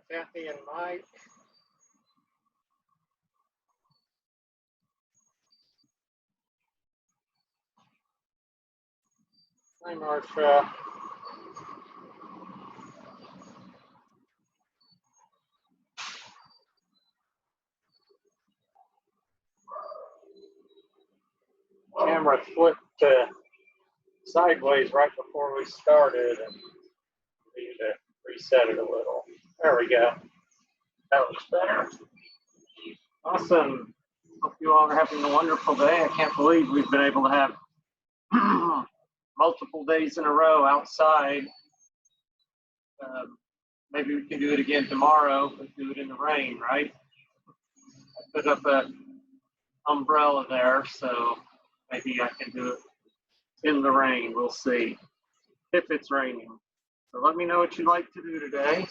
Kathy and Mike. Hi, Marcia. Camera flipped sideways right before we started, and we need to reset it a little. There we go. That was better. Awesome. Hope you all are having a wonderful day. I can't believe we've been able to have multiple days in a row outside. Maybe we can do it again tomorrow, but do it in the rain, right? I put up an umbrella there, so maybe I can do it in the rain. We'll see if it's raining. So let me know what you'd like to do today.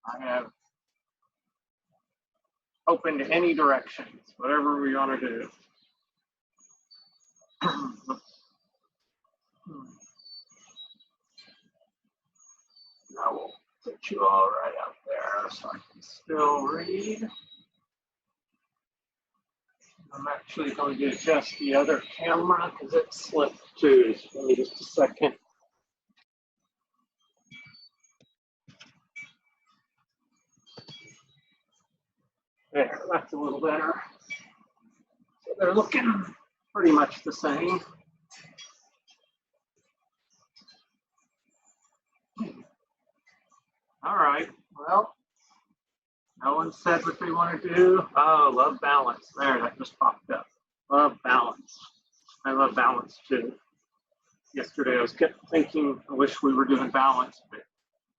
I have open to any directions, whatever we want to do. Now we'll put you all right out there so I can still read. I'm actually going to adjust the other camera because it slipped too. So give me just a second. There, that's a little better. So they're looking pretty much the same. All right, well, no one said what they want to do. Oh, love balance. There, that just popped up. Love balance. I love balance too. Yesterday I was kept thinking, I wish we were doing balance, but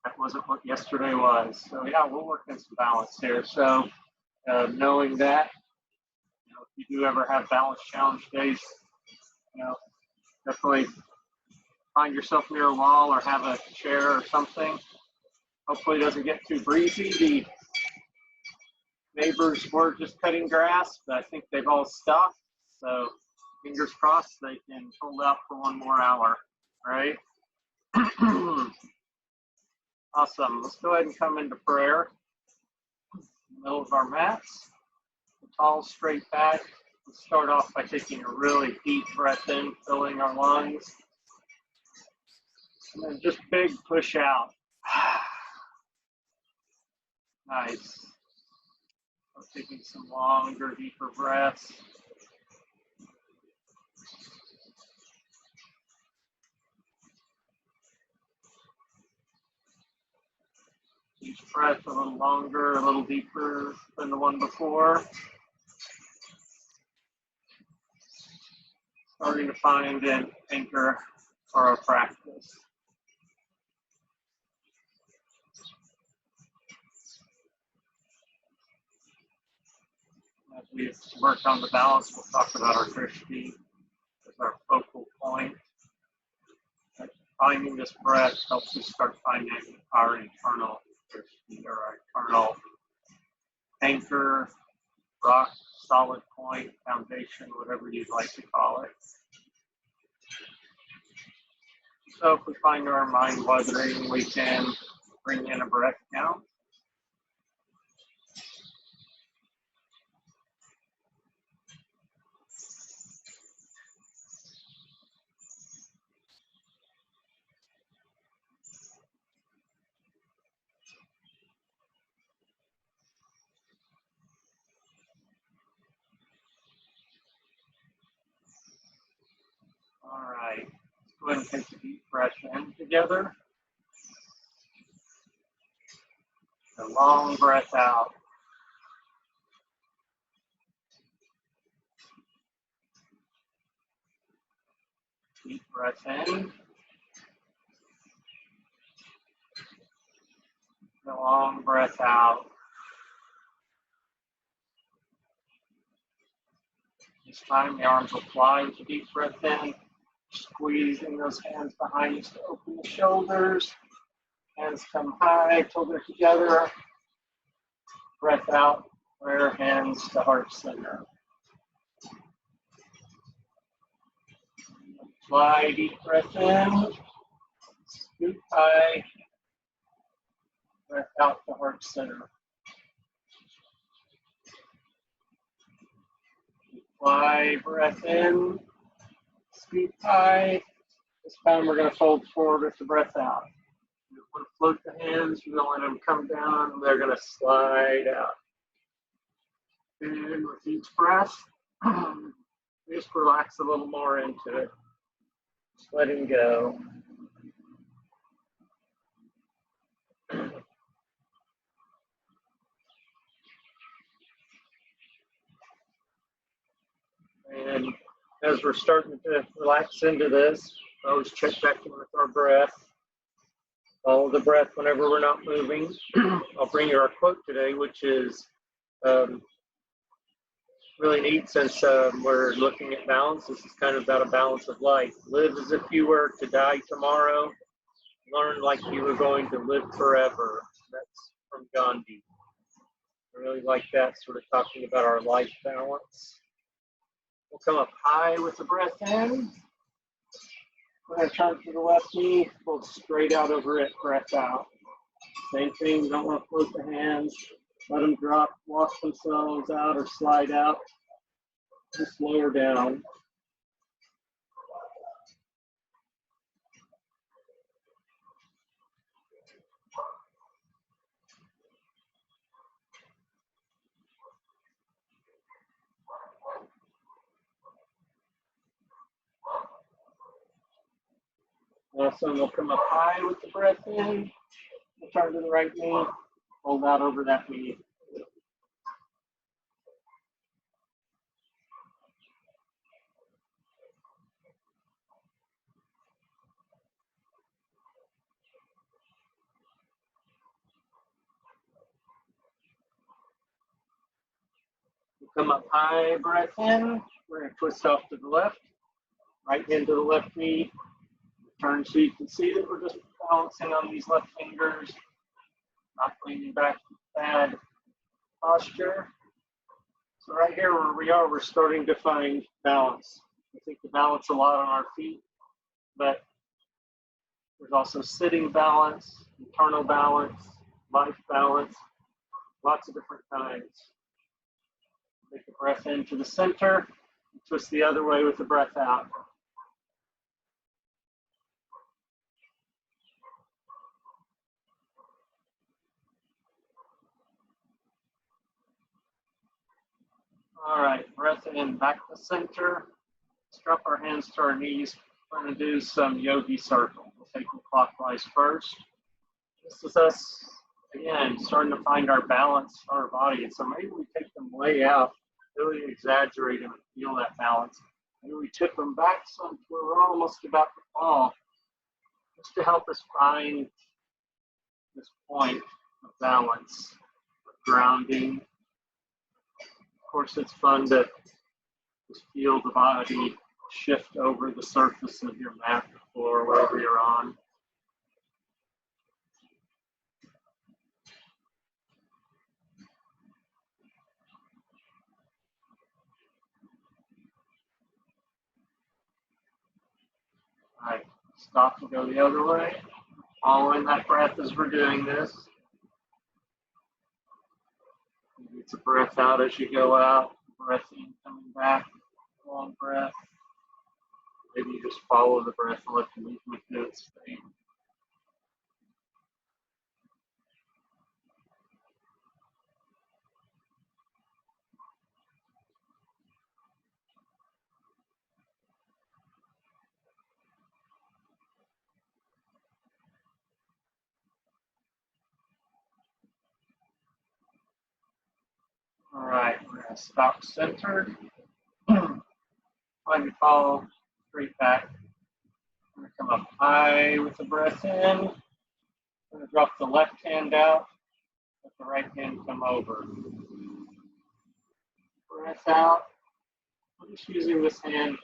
that wasn't what yesterday was. So yeah, we'll work on some balance here. So knowing that, if you do ever have balance challenge days, definitely find yourself near a wall or have a chair or something. Hopefully it doesn't get too breezy. The neighbors were just cutting grass, but I think they've all stopped. So fingers crossed they can hold out for one more hour, right? Awesome. Let's go ahead and come into prayer. In the middle of our mats, tall, straight back. Let's start off by taking a really deep breath in, filling our lungs. And then just big push out. Nice. I'm taking some longer, deeper breaths. Each breath a little longer, a little deeper than the one before. Starting to find an anchor for our practice. As we work on the balance, we'll talk about our drishti as our focal point. Finding this breath helps us start finding our internal drishti, or our internal anchor, rock, solid point, foundation, whatever you'd like to call it. So if we find our mind wandering, we can bring in a breath count. All right, let's go ahead and take a deep breath in together. A long breath out. Deep breath in. A long breath out. This time the arms will fly with a deep breath in. Squeezing those hands behind us to open the shoulders. Hands come high, shoulder together. Breath out, prayer hands to heart center. Fly, deep breath in. Scoot high. Breath out to heart center. Fly, breath in, scoop tight. This time we're going to fold forward with the breath out. You want to float the hands, you're going to let them come down, they're going to slide out. And with each breath, just relax a little more into it. Just letting go. And as we're starting to relax into this, always check back in with our breath. Follow the breath whenever we're not moving. I'll bring you our quote today, which is really neat since we're looking at balance. This is kind of about a balance of life. Live as if you were to die tomorrow. Learn like you were going to live forever. That's from Gandhi. I really like that, sort of talking about our life balance. We'll come up high with the breath in. We're going to turn to the left knee, fold straight out over it, breath out. Same thing, don't want to float the hands. Let them drop, wash themselves out or slide out. Just lower down. Awesome, we'll come up high with the breath in. We'll turn to the right knee, fold out over that knee. We'll come up high, breath in. We're going to twist off to the left, right hand to the left knee. Turn so you can see that we're just balancing on these left fingers, not leaning back to bad posture. So right here where we are, we're starting to find balance. I think we balance a lot on our feet, but there's also sitting balance, internal balance, life balance, lots of different kinds. Take a breath into the center, twist the other way with the breath out. All right, breath in, back to center. Let's drop our hands to our knees. We're going to do some yogi circle. We'll take them clockwise first. This is us, again, starting to find our balance on our body. And so maybe we take them way out, really exaggerate them and feel that balance. Maybe we tip them back so we're almost about to fall, just to help us find this point of balance, of grounding. Of course, it's fun to just feel the body shift over the surface of your mat or wherever you're on. All right, stop and go the other way. Following that breath as we're doing this. Maybe it's a breath out as you go out, breath in, coming back, long breath. Maybe you just follow the breath and let the movement do its thing. All right, we're going to stop centered. Try to fall straight back. We're going to come up high with the breath in. We're going to drop the left hand out. Let the right hand come over. Breath out. We're just using this hand,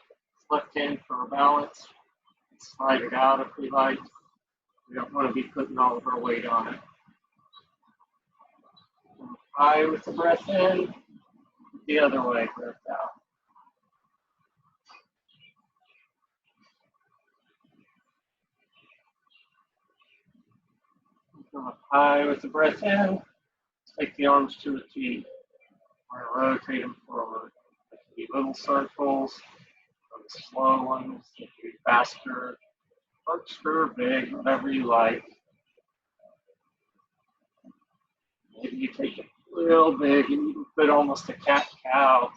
left hand for a balance. Slide it out if we like. We don't want to be putting all of our weight on it. High with the breath in, the other way, breath out. Come up high with the breath in. Take the arms to the T. We're going to rotate them forward. They can be little circles, or slow ones, they can be faster, corkscrew, big, whatever you like. Maybe you take it real big and you can put almost a cat-cow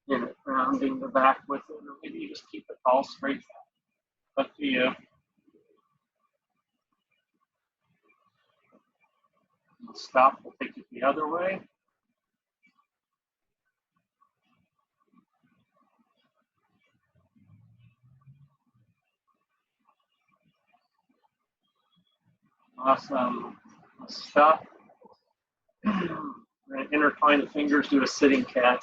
in it, rounding the back with it, or maybe you just keep it all straight. Up to you. We'll stop, we'll take it the other way. Awesome. Let's stop. We're going to intertwine the fingers, do a sitting cat.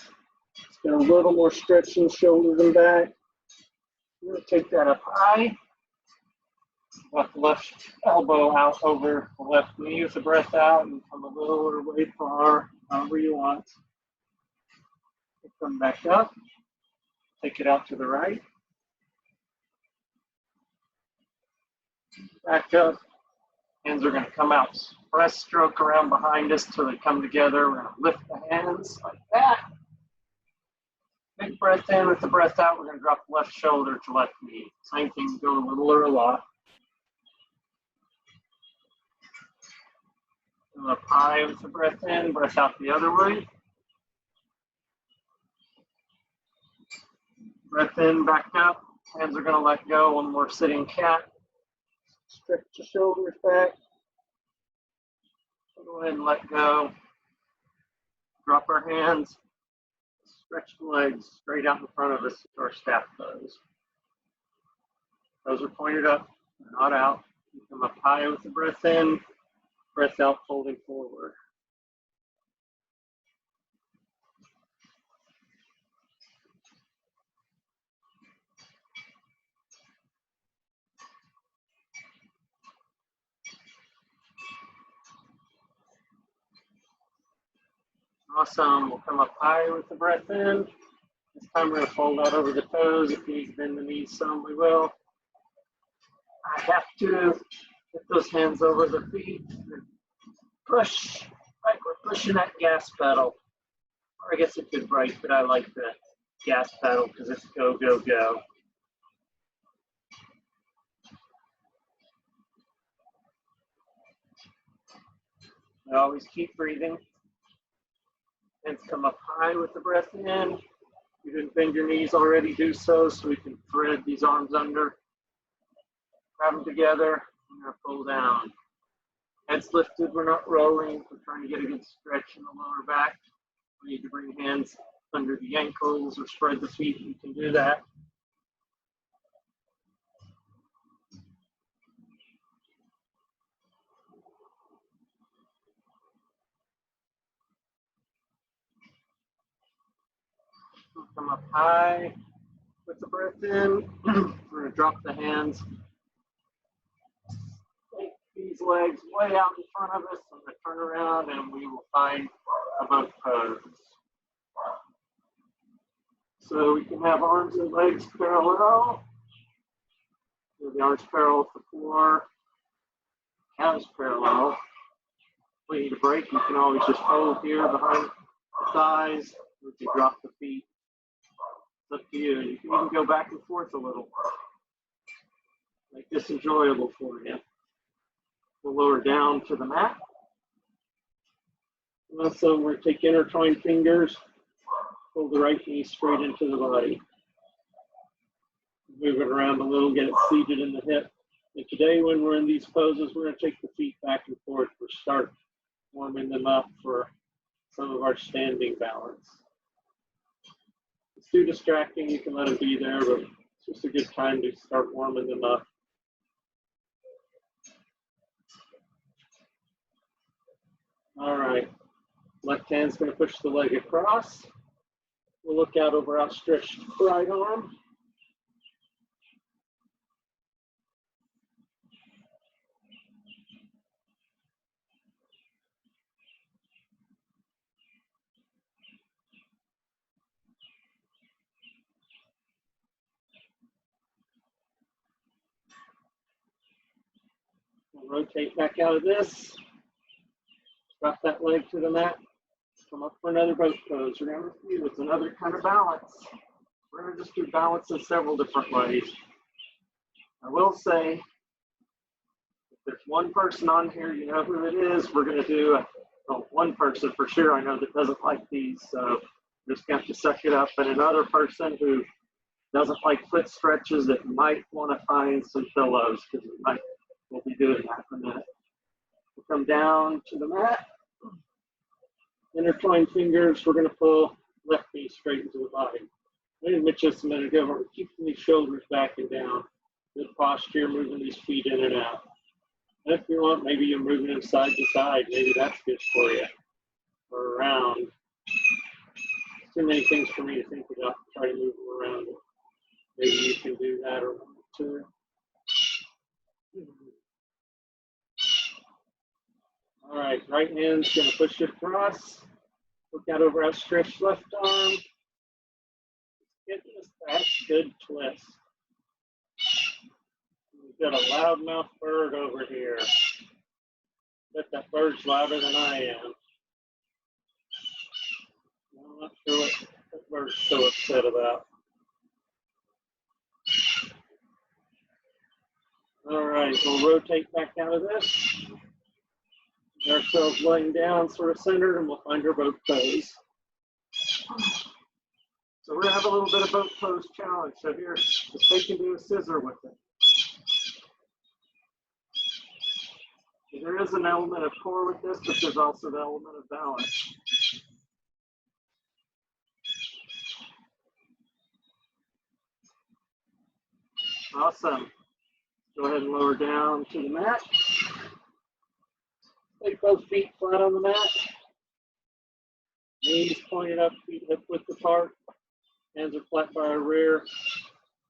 Let's get a little more stretch in shoulders and back. We're going to take that up high. Left the left elbow out over the left knee with the breath out and come a little or way far, however you want. Come back up. Take it out to the right. Back up. Hands are going to come out. Press stroke around behind us till they come together. We're going to lift the hands like that. Big breath in with the breath out. We're going to drop left shoulder to left knee. Same thing, go a little or a lot. Go up high with the breath in, breath out the other way. Breath in, back up. Hands are going to let go. One more sitting cat. Stretch the shoulders back. Go ahead and let go. Drop our hands. Stretch the legs straight out in front of us to our staff pose. Toes are pointed up, not out. You come up high with the breath in, breath out, folding forward. Awesome. We'll come up high with the breath in. This time we're going to fold out over the toes. If you need to bend the knees some, we will. I have to get those hands over the feet and push like we're pushing that gas pedal. Or I guess it could brake, but I like the gas pedal because it's go, go, go. I always keep breathing. Hands come up high with the breath in. You didn't bend your knees already, do so we can thread these arms under. Grab them together. We're going to pull down. Heads lifted, we're not rolling. We're trying to get a good stretch in the lower back. We need to bring hands under the ankles or spread the feet. You can do that. We'll come up high with the breath in. We're going to drop the hands. Take these legs way out in front of us. I'm going to turn around and we will find a boat pose. So we can have arms and legs parallel. So the arms parallel to the floor. Calves parallel. If we need a break, you can always just hold here behind the thighs. We can drop the feet. It's up to you. You can even go back and forth a little. Make this enjoyable for you. We'll lower down to the mat. And also, we're going to take intertwined fingers. Pull the right knee straight into the body. Move it around a little, get it seated in the hip. And today, when we're in these poses, we're going to take the feet back and forth. We'll start warming them up for some of our standing balance. It's too distracting, you can let them be there, but it's just a good time to start warming them up. All right, left hand's going to push the leg across. We'll look out over outstretched right arm. We'll rotate back out of this. Drop that leg to the mat. Come up for another boat pose. Remember, it's another kind of balance. We're going to just do balance in several different ways. I will say, if there's one person on here, you know who it is. We're going to do one person for sure I know that doesn't like these, so just have to suck it up. And another person who doesn't like foot stretches that might want to find some pillows, because we'll be doing that in a minute. We'll come down to the mat. Intertwine fingers. We're going to pull left knee straight into the body. I didn't mention this a minute ago. We're keeping these shoulders back and down. Good posture, moving these feet in and out. And if you want, maybe you're moving them side to side. Maybe that's good for you. Or around. Too many things for me to think about. Try to move them around. Maybe you can do that or two. All right, right hand's going to push it across. Look out over outstretched left arm. Get this back, good twist. We've got a loudmouth bird over here. Bet that bird's louder than I am. I'm not sure what that bird's so upset about. All right, we'll rotate back out of this. Get ourselves laying down, sort of centered, and we'll find our boat pose. So we're going to have a little bit of boat pose challenge. So here, just take and do a scissor with it. There is an element of core with this, but there's also the element of balance. Awesome. Go ahead and lower down to the mat. Take both feet flat on the mat. Knees pointed up, feet hip width apart. Hands are flat by our rear.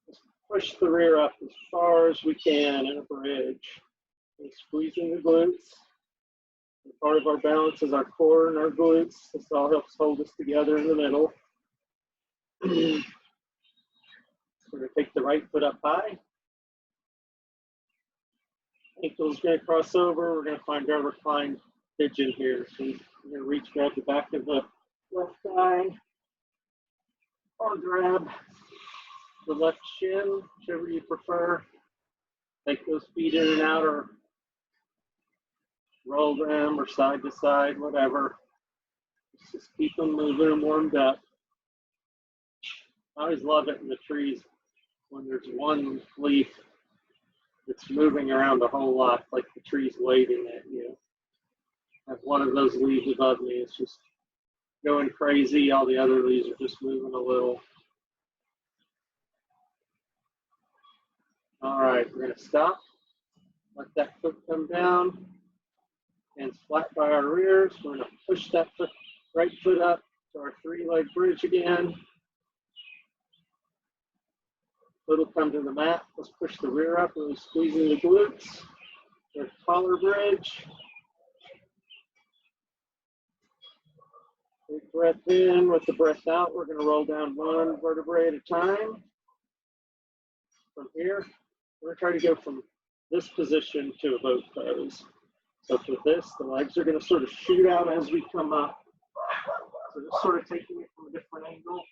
Just push the rear up as far as we can in a bridge. And squeezing the glutes. And part of our balance is our core and our glutes. This all helps hold us together in the middle. We're going to take the right foot up high. Ankle's going to cross over. We're going to find our reclined pigeon here. So we're going to reach, grab the back of the left thigh, or grab the left shin, whichever you prefer. Take those feet in and out, or roll them, or side to side, whatever. Just keep them moving and warmed up. I always love it in the trees when there's one leaf that's moving around a whole lot, like the tree's waving at you. I have one of those leaves above me. It's just going crazy. All the other leaves are just moving a little. All right, we're going to stop. Let that foot come down. Hands flat by our rears. We're going to push that foot, right foot up to our three-leg bridge again. Foot will come to the mat. Let's push the rear up, really squeezing the glutes. Our collar bridge. Big breath in. With the breath out, we're going to roll down one vertebrae at a time. From here, we're going to try to go from this position to a boat pose. So for this, the legs are going to sort of shoot out as we come up. So just sort of taking it from a different angle.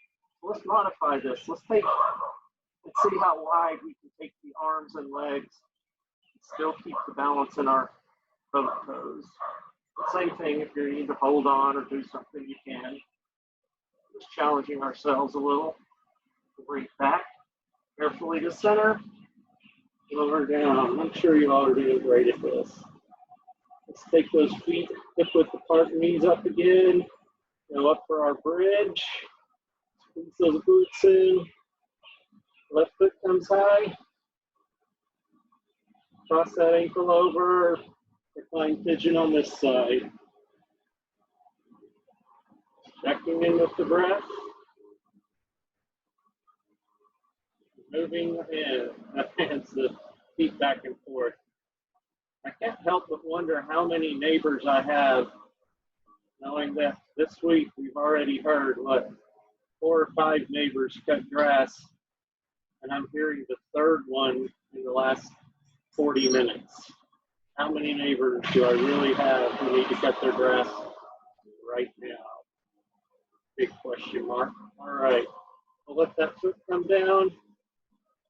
So let's modify this. Let's see how wide we can take the arms and legs and still keep the balance in our boat pose. The same thing if you need to hold on or do something, you can. Just challenging ourselves a little. We'll bring it back carefully to center. Lower down. I'm sure you all are doing great at this. Let's take those feet hip width apart, knees up again. Go up for our bridge. Squeeze those glutes in. Left foot comes high. Cross that ankle over. Recline pigeon on this side. Checking in with the breath. Moving hands, the feet back and forth. I can't help but wonder how many neighbors I have, knowing that this week we've already heard, 4 or 5 neighbors cut grass, and I'm hearing the third one in the last 40 minutes. How many neighbors do I really have who need to cut their grass right now? Big question mark. All right, we'll let that foot come down.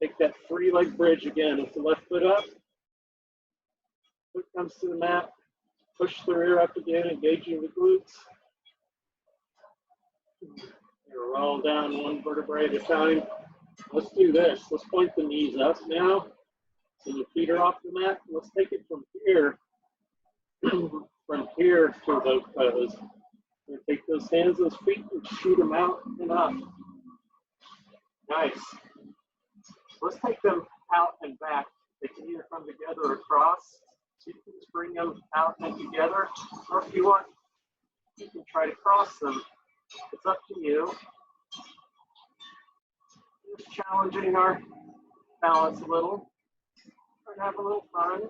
Take that 3-leg bridge again with the left foot up. Foot comes to the mat. Push the rear up again, engaging the glutes. You're roll down one vertebrae at a time. Let's do this. Let's point the knees up now. So your feet are off the mat. Let's take it from here, from here to both toes. We're gonna take those hands, those feet, and shoot them out and up. Nice. Let's take them out and back. They can either come together or cross. So you can just bring them out and together, or if you want, you can try to cross them. It's up to you. Just challenging our balance a little and have a little fun.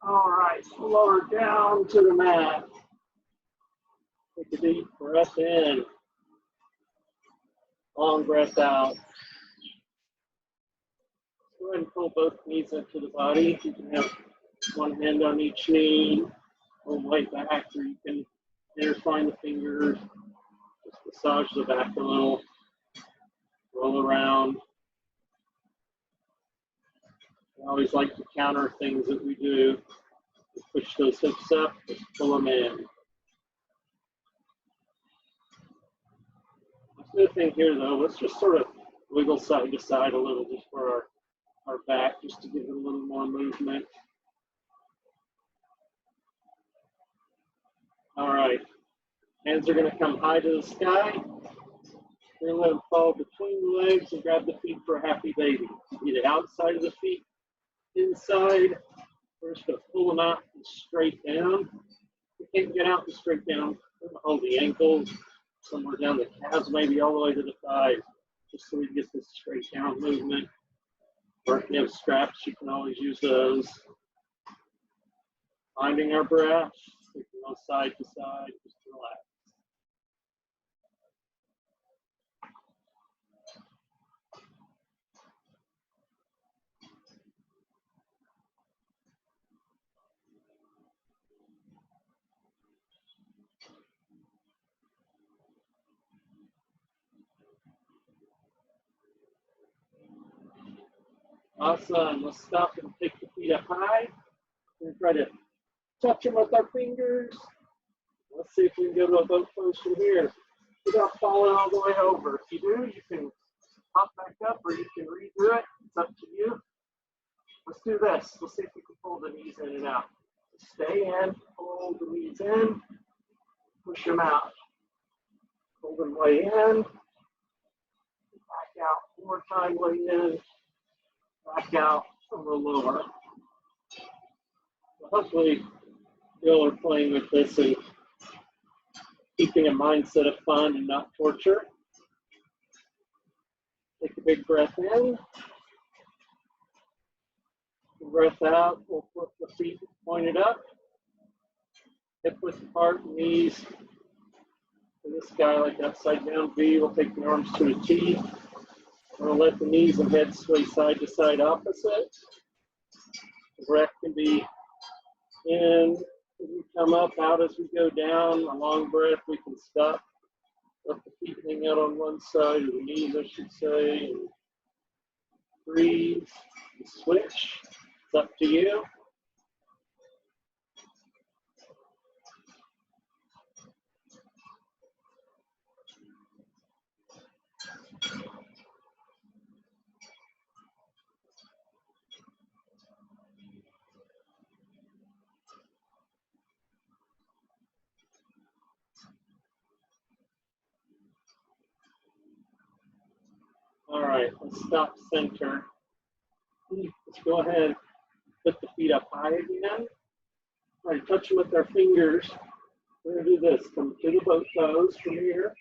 All right, lower down to the mat. Take a deep breath in. Long breath out. Go ahead and pull both knees into the body. You can have one hand on each knee, pull right back, or you can intertwine the fingers, just massage the back a little, roll around. I always like to counter things that we do. Push those hips up, just pull them in. This thing here though, let's just sort of wiggle side to side a little just for our back, just to give it a little more movement. All right, hands are gonna come high to the sky. We're gonna let them fall between the legs and grab the feet for a happy baby. Either outside of the feet, inside. We're just gonna pull them out and straight down. If you can't get out and straight down, we're gonna hold the ankles somewhere down the calves, maybe all the way to the thighs, just so we get this straight down movement. Or if you have straps, you can always use those. Finding our breath, we can go side to side, just relax. Awesome. Let's stop and take the feet up high. We're going to try to touch them with our fingers. Let's see if we can get a little boat pose from here without falling all the way over. If you do, you can hop back up or you can redo it. It's up to you. Let's do this. Let's see if we can pull the knees in and out. Stay in, pull the knees in, push them out. Pull them way in, back out. One more time, way in. Back out a little lower. So hopefully you all are playing with this and keeping a mindset of fun and not torture. Take a big breath in. Breath out. We'll flip the feet pointed up. Hip width apart, knees to the sky like upside down V. We'll take the arms to a T. We'll let the knees and head sway side to side opposite. The breath can be in as we come up, out as we go down. A long breath, we can stop. Let the feet hang out on one side, or the knees, I should say. And breathe, and switch. It's up to you. All right, let's stop center. Let's go ahead, put the feet up high again. All right, touch them with our fingers. We're gonna do this. Come to the boat toes from here.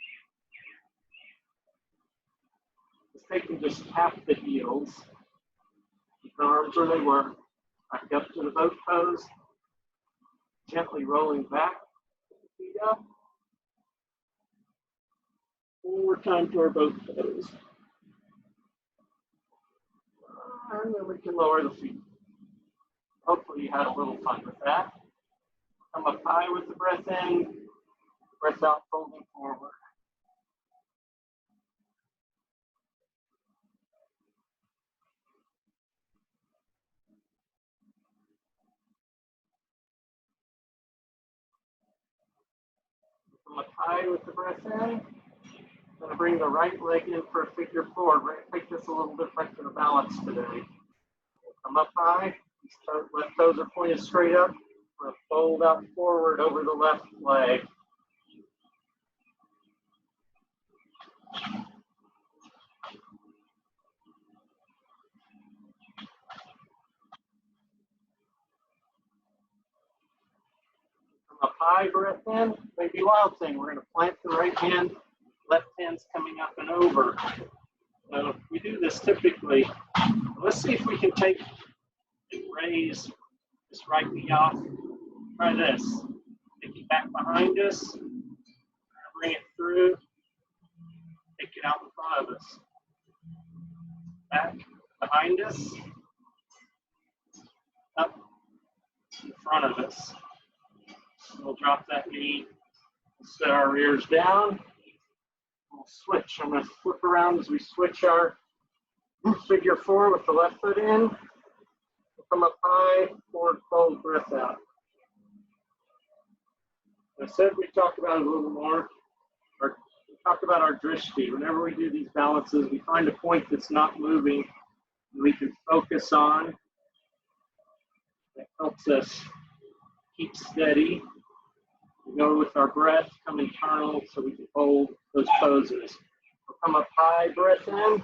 Just taking just half the heels. Keep the arms where they were. Back up to the boat toes. Gently rolling back. Put the feet up. One more time to our boat toes. And then we can lower the feet. Hopefully you had a little fun with that. Come up high with the breath in, breath out, folding forward. Come up high with the breath in. I'm going to bring the right leg in for a figure four. We're going to take this a little different to the balance today. Come up high, left toes are pointed straight up. We're going to fold out forward over the left leg. Come up high, breath in, maybe wild thing. We're going to plant the right hand, left hand's coming up and over. So we do this typically. Let's see if we can take and raise this right knee off. Try this. Take it back behind us. Bring it through. Take it out in front of us. Back behind us. Up in front of us. We'll drop that knee. Set our ears down. We'll switch. I'm going to flip around as we switch our figure four with the left foot in. We'll come up high, forward fold, breath out. I said we talked about it a little more, or we talked about our drishti. Whenever we do these balances, we find a point that's not moving and we can focus on. That helps us keep steady. We go with our breath, come internal so we can hold those poses. We'll come up high, breath in.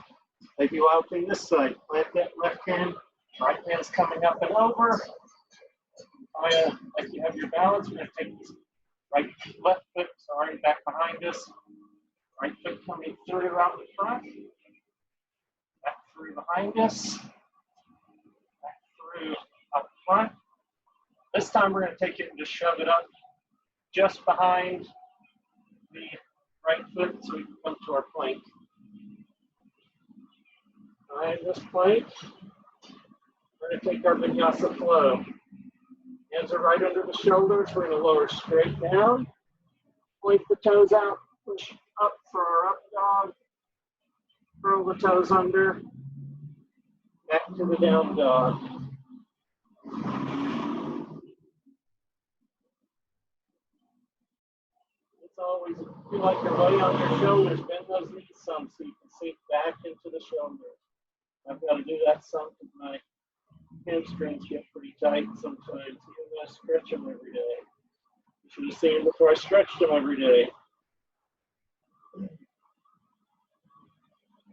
Maybe wild thing this side. Plant that left hand, right hand's coming up and over. Like you have your balance, we're going to take this left foot, back behind us. Right foot coming through around the front. Back through behind us. Back through up front. This time we're going to take it and just shove it up just behind the right foot so we can come to our plank. Behind this plank, we're going to take our vinyasa flow. Hands are right under the shoulders. We're going to lower straight down. Point the toes out. Push up for our up dog. Curl the toes under. Back to the down dog. It's always feel like you're right on your shoulders. Bend those knees some so you can sink back into the shoulders. I've got to do that some because my hamstrings get pretty tight sometimes. Even though I stretch them every day. You should have seen before I stretched them every day.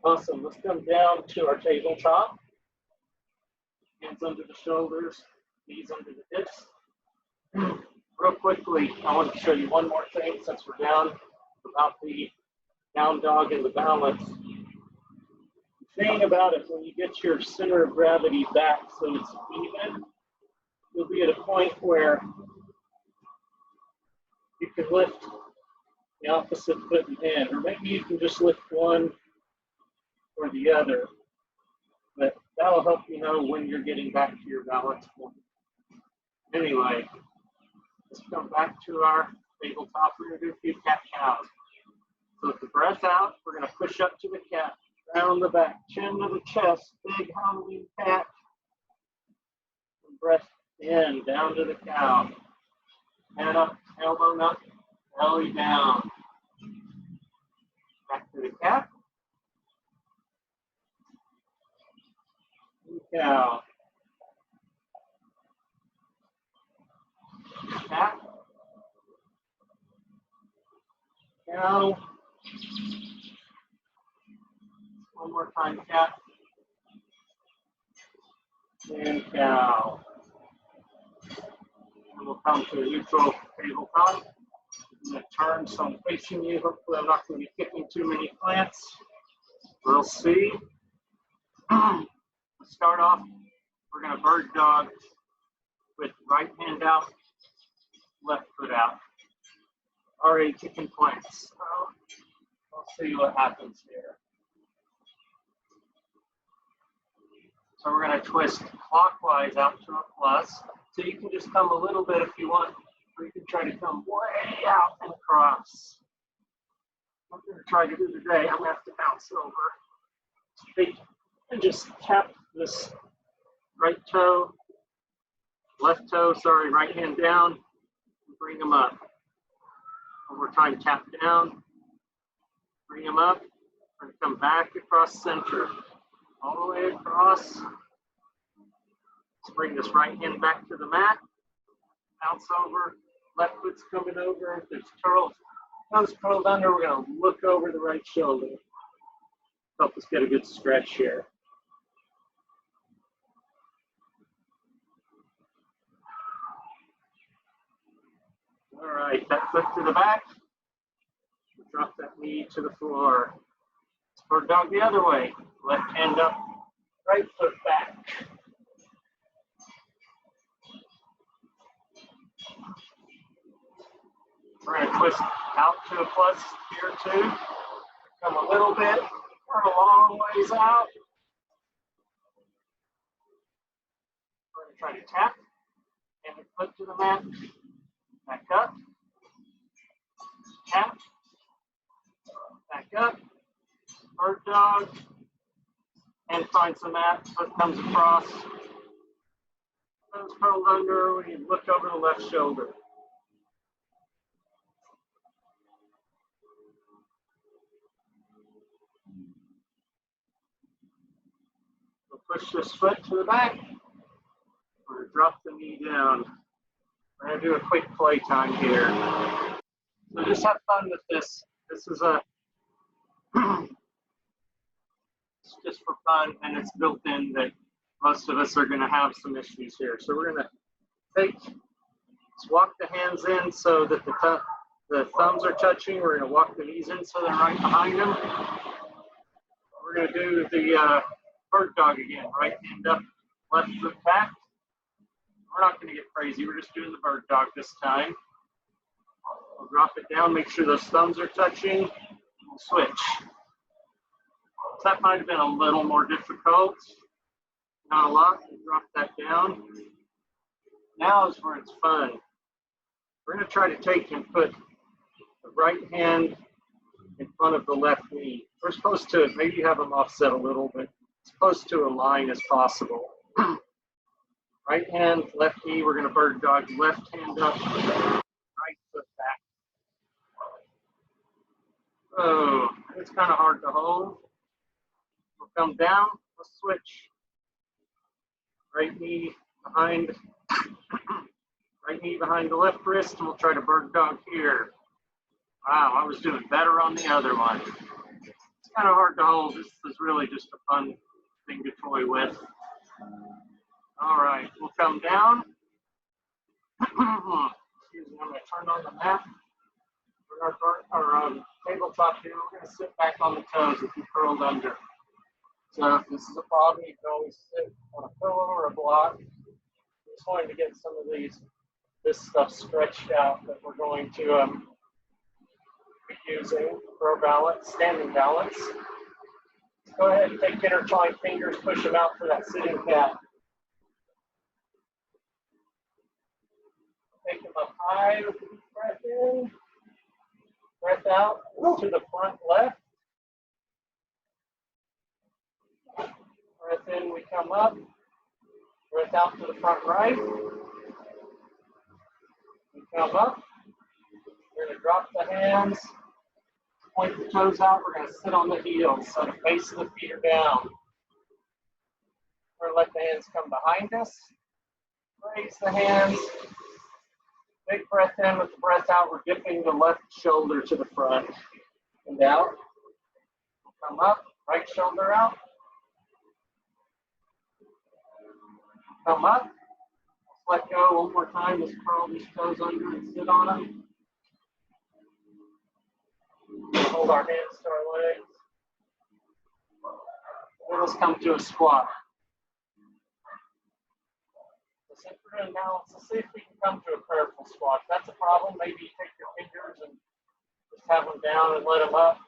Awesome. Let's come down to our tabletop. Hands under the shoulders, knees under the hips. Real quickly, I want to show you one more thing since we're down about the down dog and the balance. The thing about it, when you get your center of gravity back so it's even, you'll be at a point where you can lift the opposite foot and hand, or maybe you can just lift one or the other. But that'll help you know when you're getting back to your balance point. Anyway, let's come back to our tabletop. We're going to do a few cat-cows. So with the breath out, we're going to push up to the cat, round the back, chin to the chest, big Halloween cat. And breath in, down to the cow. Head up, elbow up, belly down. Back to the cat. Cow. Cat. Cow. One more time, cat. And cow. And we'll come to a neutral tabletop. I'm going to turn so I'm facing you. Hopefully I'm not going to be kicking too many plants. We'll see. Start off, we're going to bird dog with right hand out, left foot out. Already kicking plants. So we'll see what happens here. So we're going to twist clockwise out to a plus. So you can just come a little bit if you want, or you can try to come way out and across. I'm going to try to do today. I'm going to have to bounce over straight and just tap this right toe, left toe, sorry, right hand down, and bring them up. One more time, tap down, bring them up, and come back across center, all the way across. Let's bring this right hand back to the mat, bounce over, left foot's coming over, there's curls. Thumbs curled under, we're going to look over the right shoulder. Help us get a good stretch here. All right, that foot to the back. Drop that knee to the floor. Bird dog the other way. Left hand up, right foot back. We're going to twist out to a plus here too. Come a little bit, turn a long ways out. We're going to try to tap and the foot to the mat. Back up, tap, back up, bird dog, and find some mat, foot comes across, toes curled under, when you look over the left shoulder. We'll push this foot to the back, or drop the knee down. We're going to do a quick play time here. So just have fun with this. This is it's just for fun, and it's built in that most of us are going to have some issues here. So we're going to just walk the hands in so that the thumbs are touching. We're going to walk the knees in so they're right behind them. We're going to do the bird dog again. Right hand up, left foot back. We're not going to get crazy. We're just doing the bird dog this time. We'll drop it down, make sure those thumbs are touching. We'll switch. So that might have been a little more difficult. Not a lot. We'll drop that down. Now is where it's fun. We're going to try to take and put the right hand in front of the left knee. We're supposed to maybe have them offset a little bit. It's supposed to align as possible. Right hand, left knee, we're going to bird dog, left hand up, right foot back. Oh, it's kind of hard to hold. We'll come down, we'll switch. Right knee behind, right knee behind the left wrist, and we'll try to bird dog here. Wow, I was doing better on the other one. It's kind of hard to hold. This is really just a fun thing to toy with. All right, we'll come down. Excuse me, I'm going to turn on the mat. For our tabletop here, we're going to sit back on the toes if you curled under. So if this is a problem, you can always sit on a pillow or a block. Just wanting to get some of this stuff stretched out that we're going to be using for our balance, standing balance. Go ahead and take intertwined fingers, push them out for that sitting cat. Take them up high with a deep breath in. Breath out to the front left. Breath in, we come up. Breath out to the front right. We come up. We're going to drop the hands. Point the toes out. We're going to sit on the heels so the base of the feet are down. We're going to let the hands come behind us. Raise the hands. Big breath in with the breath out. We're dipping the left shoulder to the front and out. Come up, right shoulder out. Come up. Let go one more time. Just curl these toes under and sit on them. Hold our hands to our legs. Then let's come to a squat. If we're doing balance, let's see if we can come to a prayerful squat. If that's a problem, maybe you take your fingers and just have them down and let them up.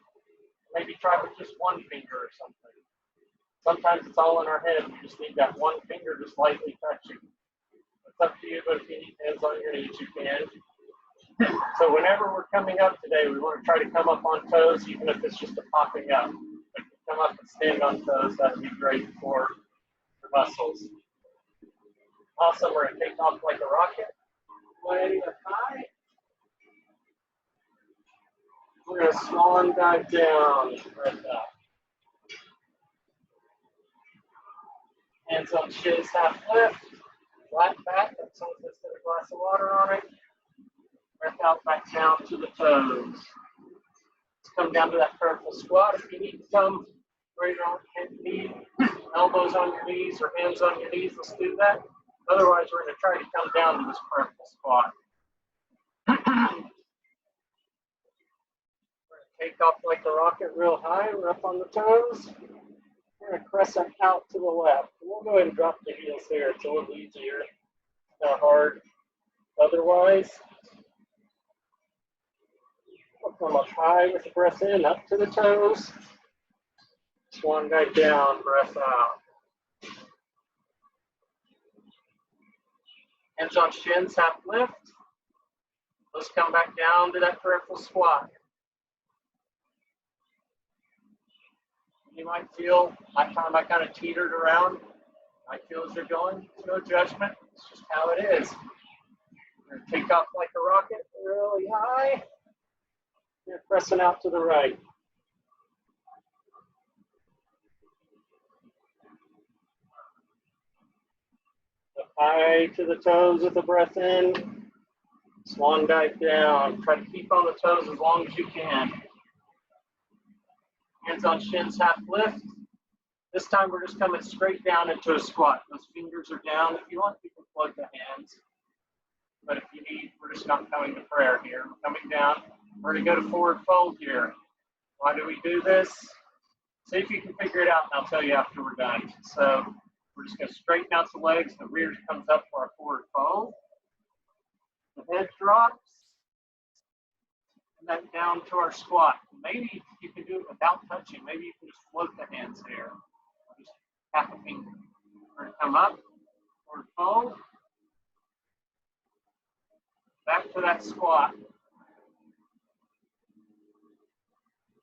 Maybe try with just one finger or something. Sometimes it's all in our head. We just need that one finger just lightly touching. It's up to you, but if you need hands on your knees, you can. So whenever we're coming up today, we want to try to come up on toes, even if it's just a popping up. If you come up and stand on toes, that would be great for your muscles. Awesome, we're going to take off like a rocket, way up high. We're going to swan dive down, right up. Hands on shins, half lift, flat back, that someone just put a glass of water on it. Breath out, back down to the toes. Let's come down to that purple squat. If you need to come right on knee, elbows on your knees or hands on your knees, let's do that. Otherwise, we're going to try to come down to this purple squat. We're going to take off like a rocket real high. We're up on the toes. We're going to crescent out to the left. We'll go ahead and drop the heels here. It's a little easier. It's not hard. Otherwise, we'll come up high with the breath in, up to the toes. Swan dive down, breath out. Hands on shins, half lift. Let's come back down to that peripheral squat. You might feel, last time I kind of teetered around. I feel as you're going, no judgment. It's just how it is. We're going to take off like a rocket really high. You're pressing out to the right. High to the toes with the breath in. Swan dive down. Try to keep on the toes as long as you can. Hands on shins, half lift. This time we're just coming straight down into a squat. Those fingers are down. If you want, you can plug the hands. But if you need, we're just not coming to prayer here. We're coming down. We're going to go to forward fold here. Why do we do this? See if you can figure it out, and I'll tell you after we're done. So we're just going to straighten out the legs. The rear comes up for our forward fold. The head drops. And then down to our squat. Maybe you can do it without touching. Maybe you can just float the hands here. Just tap a finger. We're going to come up, forward fold. Back to that squat.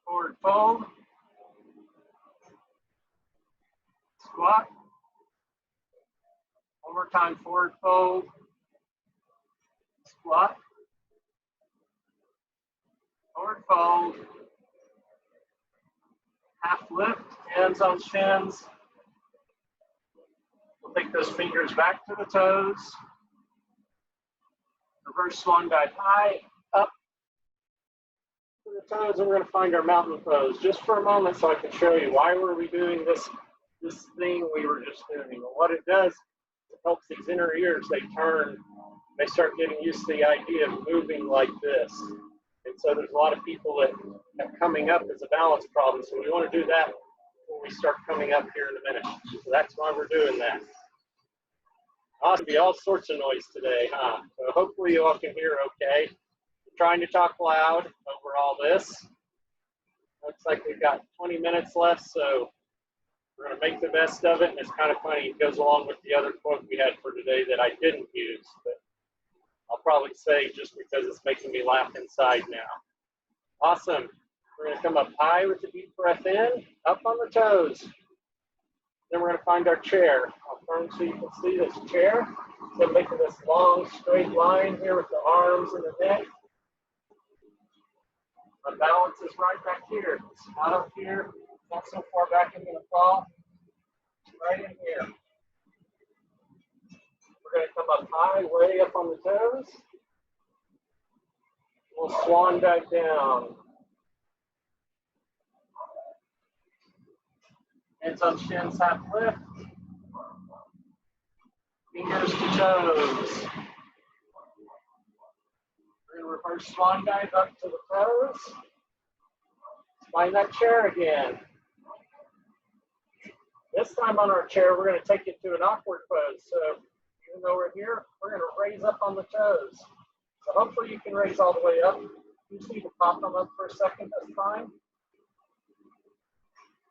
Forward fold. Squat. One more time, forward fold. Squat. Forward fold. Half lift, hands on shins. We'll take those fingers back to the toes. Reverse swan dive high, up to the toes, and we're going to find our mountain pose just for a moment so I can show you why were we doing this thing we were just doing. Well, what it does, it helps these inner ears, they turn, they start getting used to the idea of moving like this. And so there's a lot of people that have coming up as a balance problem. So we want to do that before we start coming up here in a minute. So that's why we're doing that. Awesome. Be all sorts of noise today, huh? So hopefully you all can hear okay. I'm trying to talk loud over all this. Looks like we've got 20 minutes left, so we're going to make the best of it. And it's kind of funny. It goes along with the other quote we had for today that I didn't use. But I'll probably say just because it's making me laugh inside now. Awesome. We're going to come up high with a deep breath in, up on the toes. Then we're going to find our chair. I'll turn so you can see this chair. So making this long, straight line here with the arms and the neck. My balance is right back here. It's not up here. It's not so far back I'm going to fall. Right in here. We're going to come up high, way up on the toes. We'll swan dive down. Hands on shins, half lift. Fingers to toes. We're going to reverse swan dive up to the toes. Find that chair again. This time on our chair, we're going to take it to an awkward pose. So even though we're here, we're going to raise up on the toes. So hopefully you can raise all the way up. You just need to pop them up for a second, that's fine.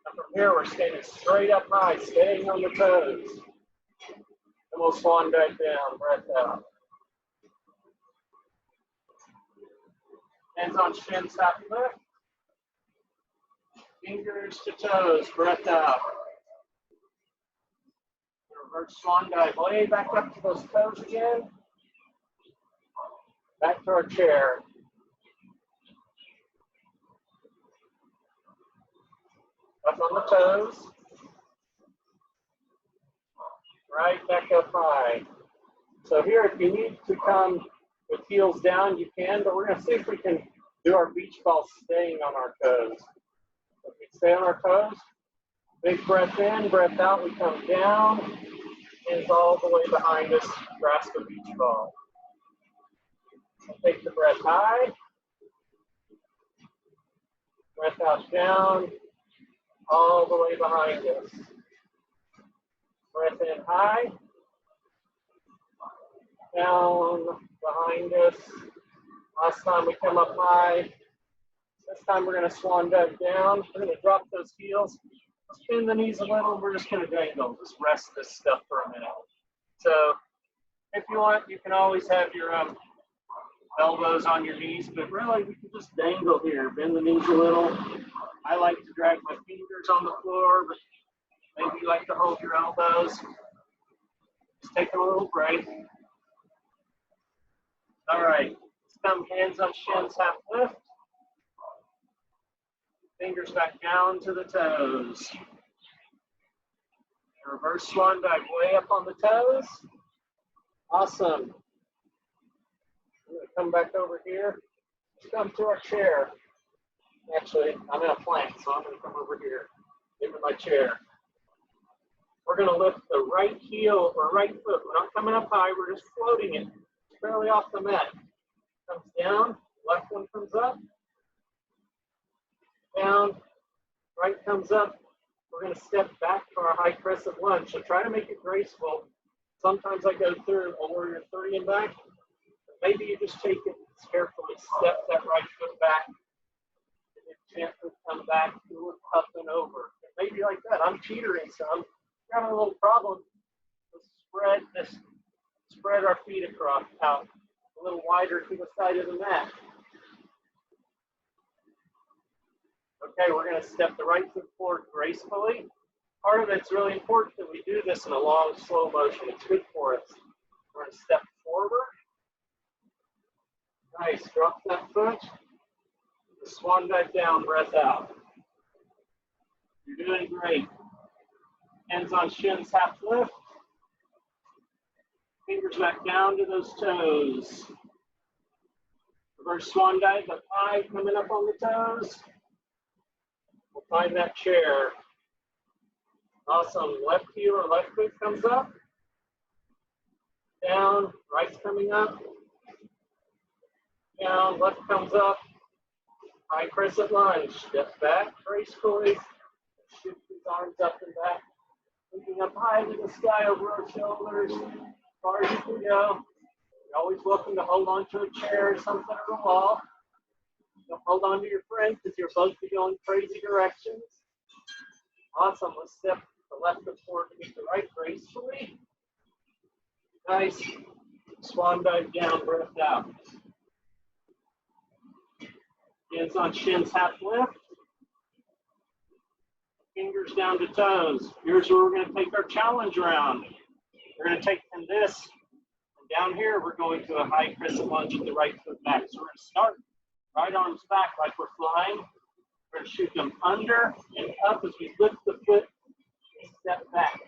And from here, we're standing straight up high, staying on the toes. And we'll swan dive down, breath out. Hands on shins, half lift. Fingers to toes, breath out. Reverse swan dive, way back up to those toes again. Back to our chair. Up on the toes. Right back up high. So here, if you need to come with heels down, you can, but we're going to see if we can do our beach ball staying on our toes. So if we stay on our toes, big breath in, breath out, we come down, hands all the way behind us, grasp a beach ball. Take the breath high, breath out down, all the way behind us. Breath in high, down behind us. Last time we come up high. This time we're going to swan dive down. We're going to drop those heels, spin the knees a little. We're just going to dangle. Just rest this stuff for a minute. So if you want, you can always have your elbows on your knees, but really we can just dangle here. Bend the knees a little. I like to drag my fingers on the floor, but maybe you like to hold your elbows. Just take a little break. All right, come hands on shins, half lift. Fingers back down to the toes. Reverse swan dive way up on the toes. Awesome. I'm going to come back over here. Let's come to our chair. Actually, I'm in a plank, so I'm going to come over here into my chair. We're going to lift the right heel or right foot. We're not coming up high. We're just floating it fairly off the mat. Comes down. Left one comes up. Down. Right comes up. We're going to step back to our high crescent lunge. So try to make it graceful. Sometimes I go through a warrior 3 and back. Maybe you just take it carefully, step that right foot back, and then gently come back to it, up and over. Maybe like that. I'm teetering some. Got a little problem. Let's spread our feet across out a little wider to the side of the mat. Okay, we're going to step the right foot forward gracefully. Part of it's really important that we do this in a long, slow motion. It's good for us. We're going to step forward. Nice, drop that foot. Swan dive down, breath out. You're doing great. Hands on shins, half lift. Fingers back down to those toes. Reverse swan dive up high, coming up on the toes. We'll find that chair. Awesome. Left heel or left foot comes up. Down, right's coming up. Down, left comes up. High crescent lunge. Step back gracefully. Shift these arms up and back. Looking up high to the sky over our shoulders. As far as you can go. You're always welcome to hold on to a chair or something or a wall. Don't hold on to your friend because you're both going crazy directions. Awesome. Let's step the left foot forward to meet the right gracefully. Nice. Swan dive down, breath out. Hands on shins, half lift. Fingers down to toes. Here's where we're going to take our challenge round. We're going to take from this, and down here, we're going to a high crescent lunge with the right foot back. So we're going to start right arms back like we're flying. We're going to shoot them under and up as we lift the foot and step back.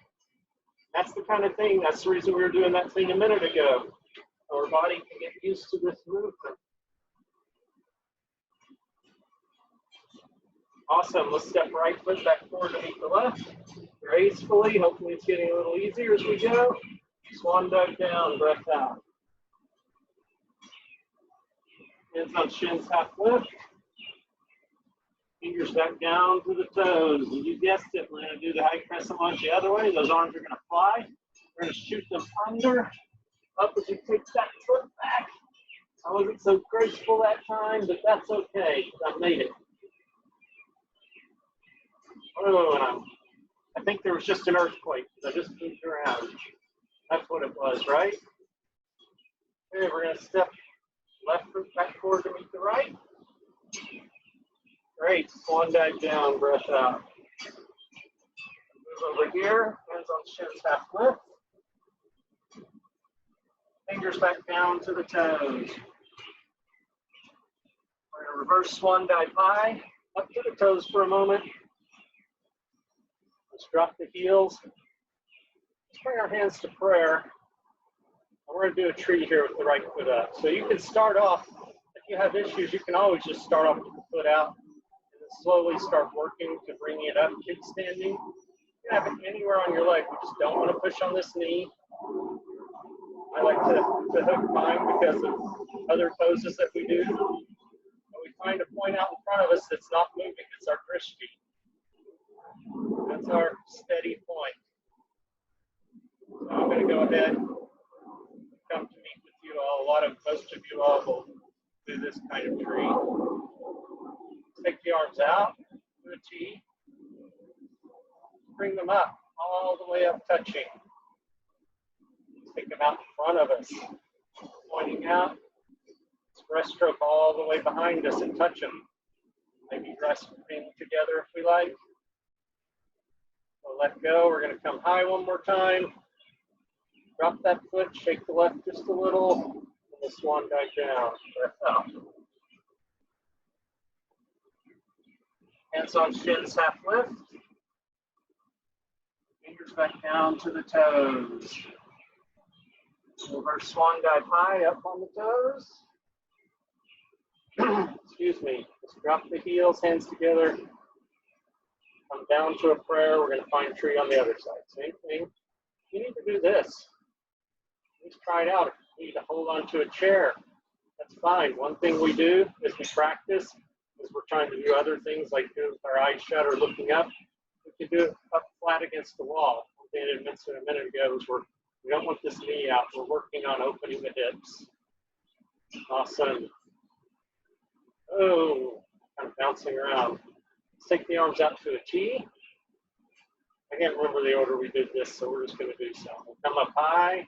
That's the kind of thing, that's the reason we were doing that thing a minute ago. Our body can get used to this movement. Awesome, let's step right foot back forward to meet the left. Gracefully, hopefully it's getting a little easier as we go. Swan dive down, breath out. Hands on shins, half lift. Fingers back down to the toes. You guessed it, we're going to do the high crescent lunge the other way. Those arms are going to fly. We're going to shoot them under, up as we take that foot back. I wasn't so graceful that time, but that's okay. I made it. Oh, and I think there was just an earthquake because I just moved around. That's what it was, right? Okay, we're going to step left foot back forward to meet the right. Great. Swan dive down, breath out. Move over here. Hands on shins, half lift. Fingers back down to the toes. We're going to reverse swan dive high, up to the toes for a moment. Let's drop the heels. Let's bring our hands to prayer. And we're going to do a tree here with the right foot up. So you can start off, if you have issues, you can always just start off with the foot out and then slowly start working to bring it up, kickstanding. You can have it anywhere on your leg. We just don't want to push on this knee. I like to hook mine because of other poses that we do. And we find a point out in front of us that's not moving. It's our drishti. That's our steady point. So I'm going to go ahead and come to meet with you all. Most of you all will do this kind of tree. Take the arms out, do a T. Bring them up, all the way up, touching. Take them out in front of us, pointing out. Breaststroke all the way behind us and touch them. Maybe resting together if we like. So let go. We're going to come high one more time. Drop that foot, shake the left just a little, and the swan dive down. Breath out. Hands on shins, half lift. Fingers back down to the toes. Reverse swan dive high, up on the toes. Excuse me. Just drop the heels, hands together. Come down to a prayer. We're going to find tree on the other side. Same thing. You need to do this. Let's try it out. If you need to hold on to a chair, that's fine. One thing we do as we practice is we're trying to do other things like doing with our eyes shut or looking up. We can do it up flat against the wall. One thing I didn't mention a minute ago is we don't want this knee out. We're working on opening the hips. Awesome. Oh, kind of bouncing around. Let's take the arms out to a T. I can't remember the order we did this, so we're just going to do so. We'll come up high.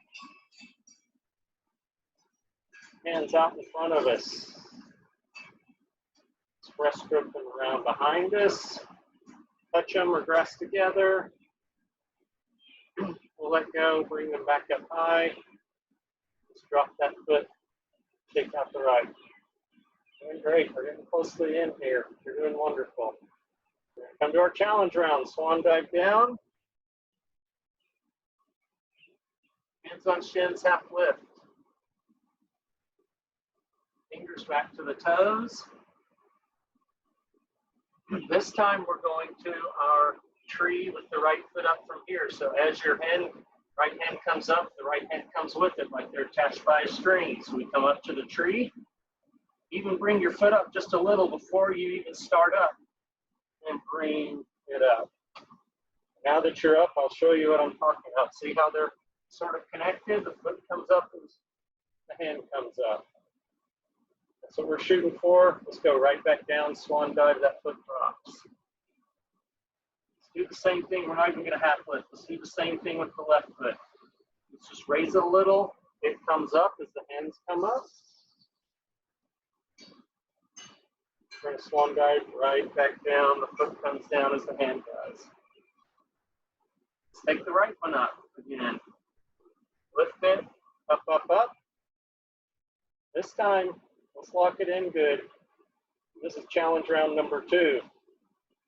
Hands out in front of us. Breaststroke them around behind us. Touch them, regress together. We'll let go, bring them back up high. Just drop that foot, take out the right. Doing great. We're getting close to the end here. You're doing wonderful. We're going to come to our challenge round. Swan dive down. Hands on shins, half lift. Fingers back to the toes. This time we're going to our tree with the right foot up from here. So as your right hand comes up, the right hand comes with it, like they're attached by a string. So we come up to the tree. Even bring your foot up just a little before you even start up, and bring it up. Now that you're up, I'll show you what I'm talking about. See how they're sort of connected? The foot comes up and the hand comes up. That's what we're shooting for. Let's go right back down, swan dive, that foot drops. Let's do the same thing. We're not even going to half lift. Let's do the same thing with the left foot. Let's just raise it a little. It comes up as the hands come up. We're going to swan dive right back down. The foot comes down as the hand does. Let's take the right one up again. Lift it, up, up, up. This time, let's lock it in good. This is challenge round number 2.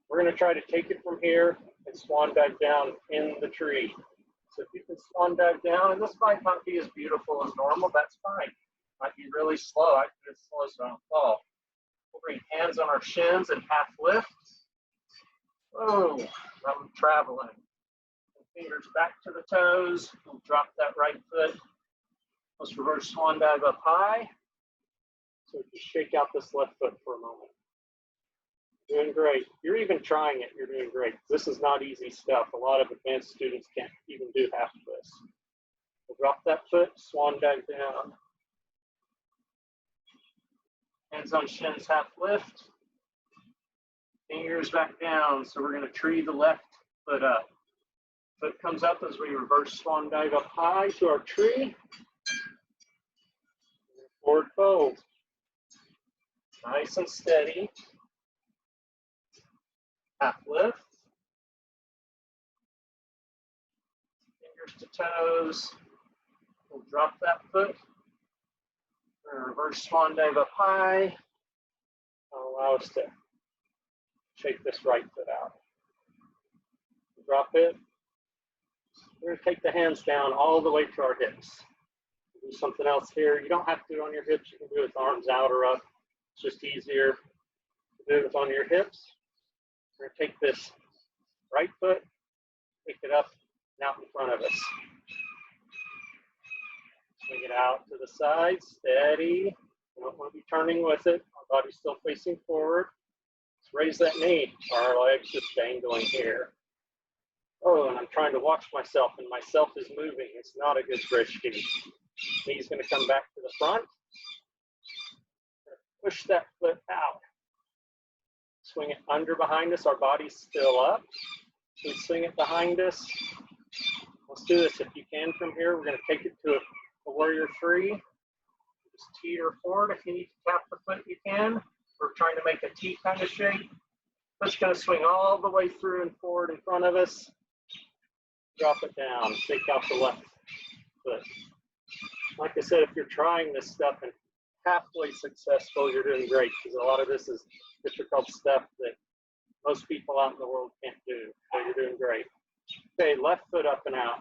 We're going to try to take it from here and swan dive down in the tree. So if you can swan dive down, and this might not be as beautiful as normal, that's fine. Might be really slow. I do it slow so I don't fall. We'll bring hands on our shins and half lift. Oh, I'm traveling. Fingers back to the toes. We'll drop that right foot. Let's reverse swan dive up high. So just shake out this left foot for a moment. Doing great. You're even trying it. You're doing great. This is not easy stuff. A lot of advanced students can't even do half of this. We'll drop that foot, swan dive down. Hands on shins, half lift. Fingers back down. So we're going to tree the left foot up. Foot comes up as we reverse swan dive up high to our tree. Forward fold. Nice and steady. Half lift. Fingers to toes. We'll drop that foot. Reverse swan dive up high. Allow us to shake this right foot out. Drop it. We're going to take the hands down all the way to our hips. Do something else here. You don't have to do it on your hips. You can do it with arms out or up. It's just easier to do it with on your hips. We're going to take this right foot, pick it up and out in front of us. Swing it out to the side, steady. You don't want to be turning with it. Our body's still facing forward. Let's raise that knee. Our legs just dangling here. Oh, and I'm trying to watch myself, and myself is moving. It's not a good drishti. Knee's going to come back to the front. Push that foot out. Swing it under behind us. Our body's still up. We swing it behind us. Let's do this if you can from here. We're going to take it to a warrior three. Just teeter forward. If you need to tap the foot, you can. We're trying to make a T kind of shape. Just going to swing all the way through and forward in front of us. Drop it down. Shake out the left foot. Like I said, if you're trying this stuff and halfway successful, you're doing great, because a lot of this is difficult stuff that most people out in the world can't do. So you're doing great. Okay, left foot up and out.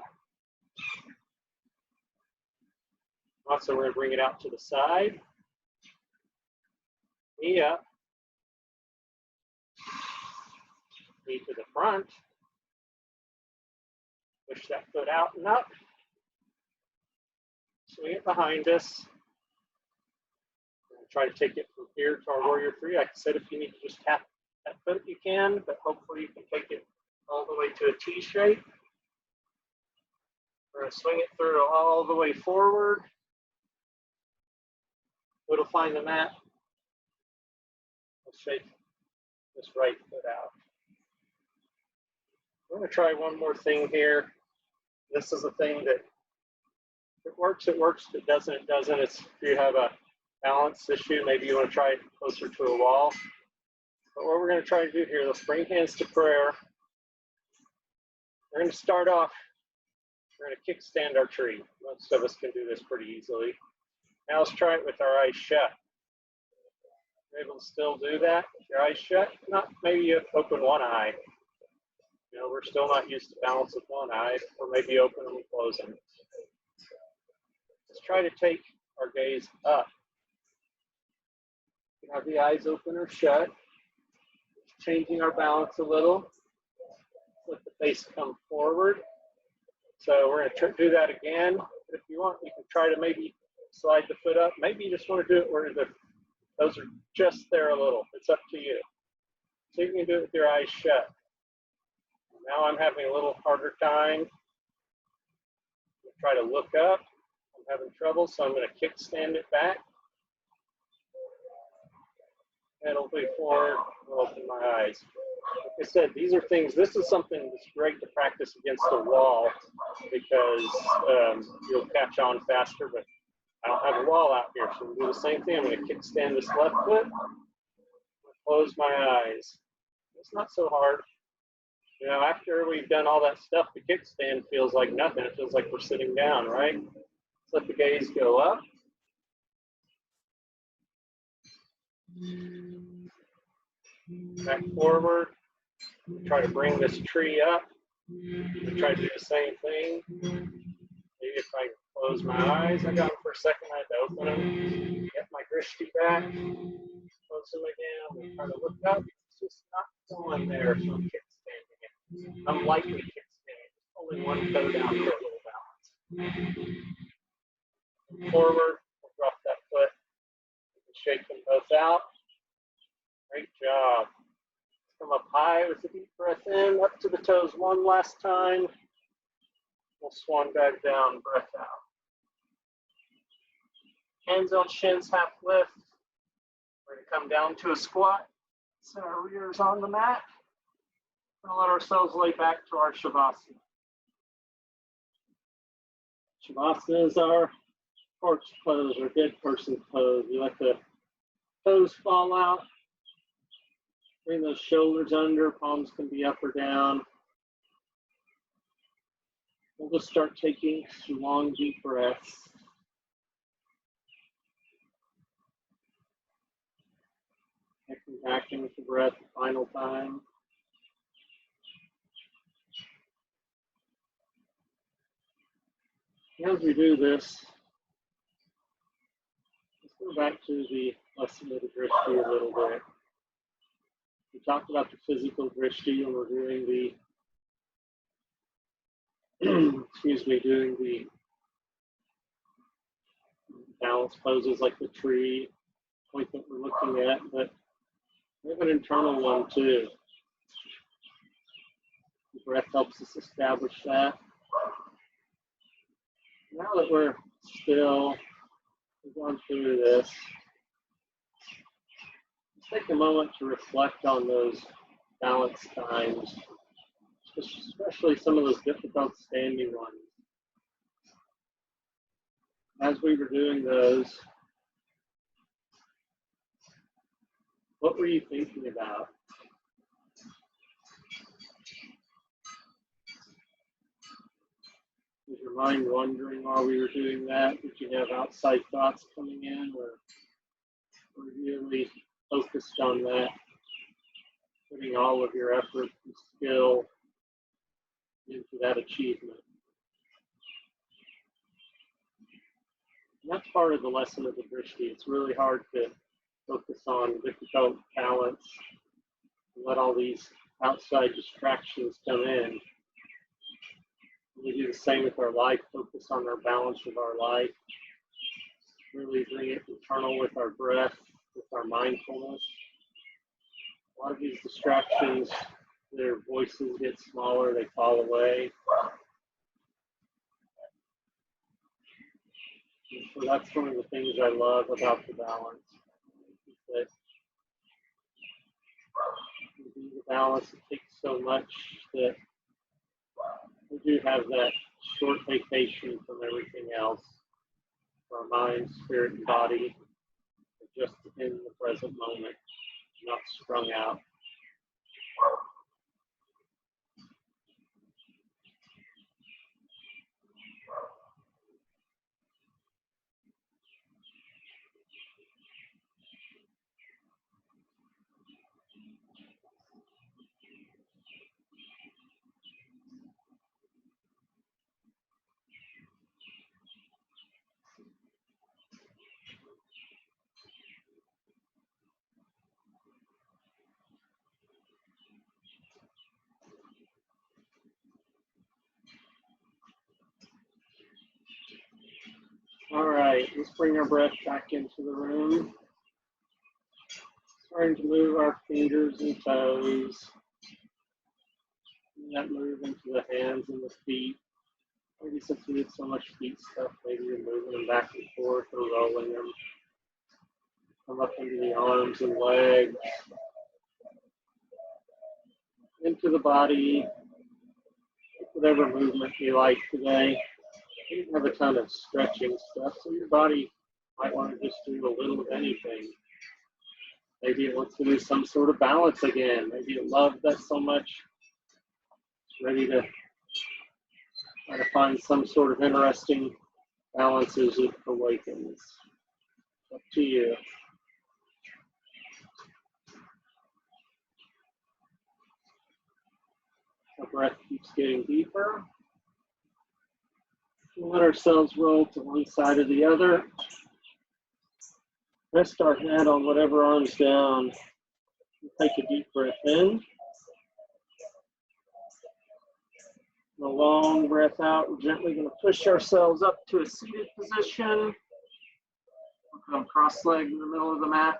Also, we're going to bring it out to the side. Knee up. Knee to the front. Push that foot out and up. Swing it behind us. Try to take it from here to our warrior three. Like I said, if you need to just tap that foot, you can, but hopefully you can take it all the way to a T shape. We're going to swing it through all the way forward. Foot will find the mat. We'll shake this right foot out. We're going to try one more thing here. This is a thing that if it works, it works. If it doesn't, it doesn't. It's if you have a balance issue, maybe you want to try it closer to a wall. But what we're going to try to do here, let's bring hands to prayer. We're going to start off, we're going to kickstand our tree. Most of us can do this pretty easily. Now let's try it with our eyes shut. You're able to still do that with your eyes shut? Not, maybe you open one eye. You know, we're still not used to balance with one eye, or maybe open them and close them. Let's try to take our gaze up. Have the eyes open or shut. Changing our balance a little. Let the face come forward. So we're going to do that again. If you want, you can try to maybe slide the foot up. Maybe you just want to do it where the toes are just there a little. It's up to you. So you can do it with your eyes shut. Now I'm having a little harder time. Try to look up. I'm having trouble, so I'm going to kickstand it back. Head way forward, I'll open my eyes. Like I said, these are things, this is something that's great to practice against the wall because you'll catch on faster, but I don't have a wall out here, so we'll do the same thing. I'm going to kickstand this left foot, close my eyes. It's not so hard. You know, after we've done all that stuff, the kickstand feels like nothing. It feels like we're sitting down, right? Let's let the gaze go up. Back forward. Try to bring this tree up. Try to do the same thing. Maybe if I close my eyes, I got them for a second, I had to open them. Get my drishti back. Close them again. Try to look up. It's just not going there, so I'm kickstanding it. I'm lightly kickstanding. Only one toe down for a little balance. Forward. We'll drop that foot. You can shake them both out. Great job. Come up high with a deep breath in, up to the toes one last time. We'll swan back down, breath out. Hands on shins, half lift. We're going to come down to a squat. Set our rears on the mat. And let ourselves lay back to our Shavasana. Shavasana is our corpse pose or dead person pose. You let the toes fall out. Bring those shoulders under. Palms can be up or down. We'll just start taking some long, deep breaths. Connecting back in with the breath the final time. As we do this, let's go back to the lesson of the drishti a little bit. We talked about the physical drishti when we're doing the doing the balance poses like the tree point that we're looking at, but we have an internal one too. The breath helps us establish that. Now that we're still going through this, let's take a moment to reflect on those balance times, especially some of those difficult standing ones. As we were doing those, what were you thinking about? Was your mind wandering while we were doing that? Did you have outside thoughts coming in, or were you really focused on that, putting all of your effort and skill into that achievement? And that's part of the lesson of the drishti. It's really hard to focus on difficult balance and let all these outside distractions come in. We do the same with our life, focus on our balance of our life, really bring it internal with our breath, with our mindfulness. A lot of these distractions, their voices get smaller, they fall away. And so that's one of the things I love about the balance. Is that we do the balance, it takes so much that we do have that short vacation from everything else, our mind, spirit, and body, just in the present moment, not strung out. All right, let's bring our breath back into the room. Starting to move our fingers and toes. And that move into the hands and the feet. Maybe since we did so much feet stuff, maybe you're moving them back and forth or rolling them. Come up into the arms and legs. Into the body. Whatever movement you like today. You didn't have a ton of stretching stuff, so your body might want to just do a little of anything. Maybe it wants to do some sort of balance again. Maybe it loved that so much, it's ready to try to find some sort of interesting balance as it awakens. Up to you. Our breath keeps getting deeper. We'll let ourselves roll to one side or the other. Rest our head on whatever arm's down. Take a deep breath in. A long breath out. We're gently going to push ourselves up to a seated position. We'll come cross-legged in the middle of the mat.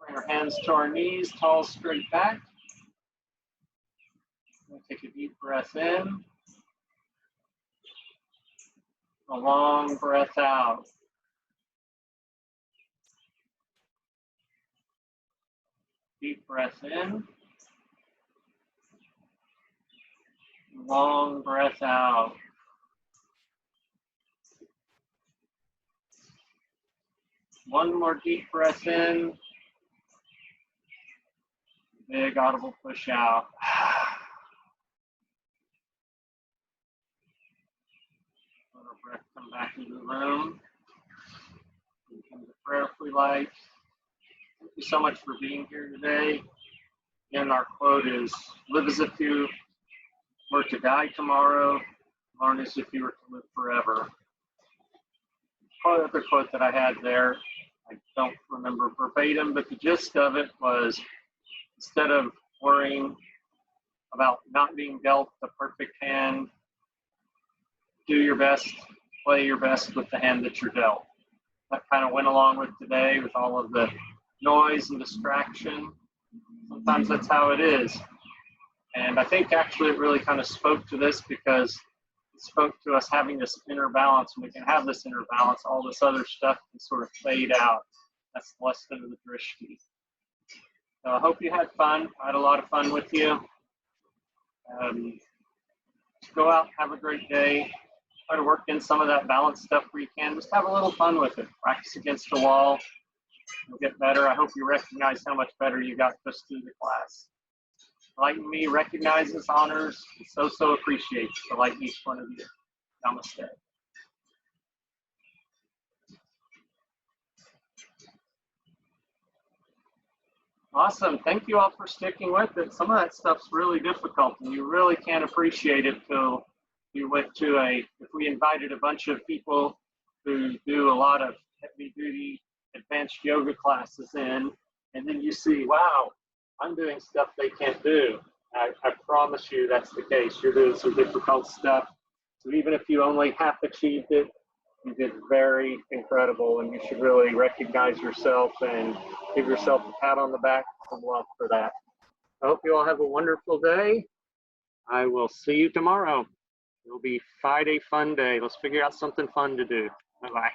Bring our hands to our knees, tall, straight back. We'll take a deep breath in. A long breath out. Deep breath in. Long breath out. One more deep breath in. Big audible push out. Let our breath come back into the room. We come to prayerfully light. Thank you so much for being here today. Again, our quote is, live as if you were to die tomorrow, learn as if you were to live forever. The other quote that I had there, I don't remember verbatim, but the gist of it was, instead of worrying about not being dealt the perfect hand, do your best, play your best with the hand that you're dealt. That kind of went along with today with all of the noise and distraction. Sometimes that's how it is. And I think actually it really kind of spoke to this because it spoke to us having this inner balance. When we can have this inner balance, all this other stuff can sort of fade out. That's the lesson of the drishti. So I hope you had fun. I had a lot of fun with you. Go out, have a great day. Try to work in some of that balance stuff where you can. Just have a little fun with it. Practice against the wall. You'll get better. I hope you recognize how much better you got just through the class. Enlighten Me recognizes, honors, and so appreciates the light in each one of you. Namaste. Awesome. Thank you all for sticking with it. Some of that stuff's really difficult, and you really can't appreciate it till you went to if we invited a bunch of people who do a lot of heavy-duty advanced yoga classes in, and then you see, wow, I'm doing stuff they can't do. I promise you that's the case. You're doing some difficult stuff. So even if you only half achieved it, you did very incredible, and you should really recognize yourself and give yourself a pat on the back, some love for that. I hope you all have a wonderful day. I will see you tomorrow. It'll be Friday fun day. Let's figure out something fun to do. Bye-bye.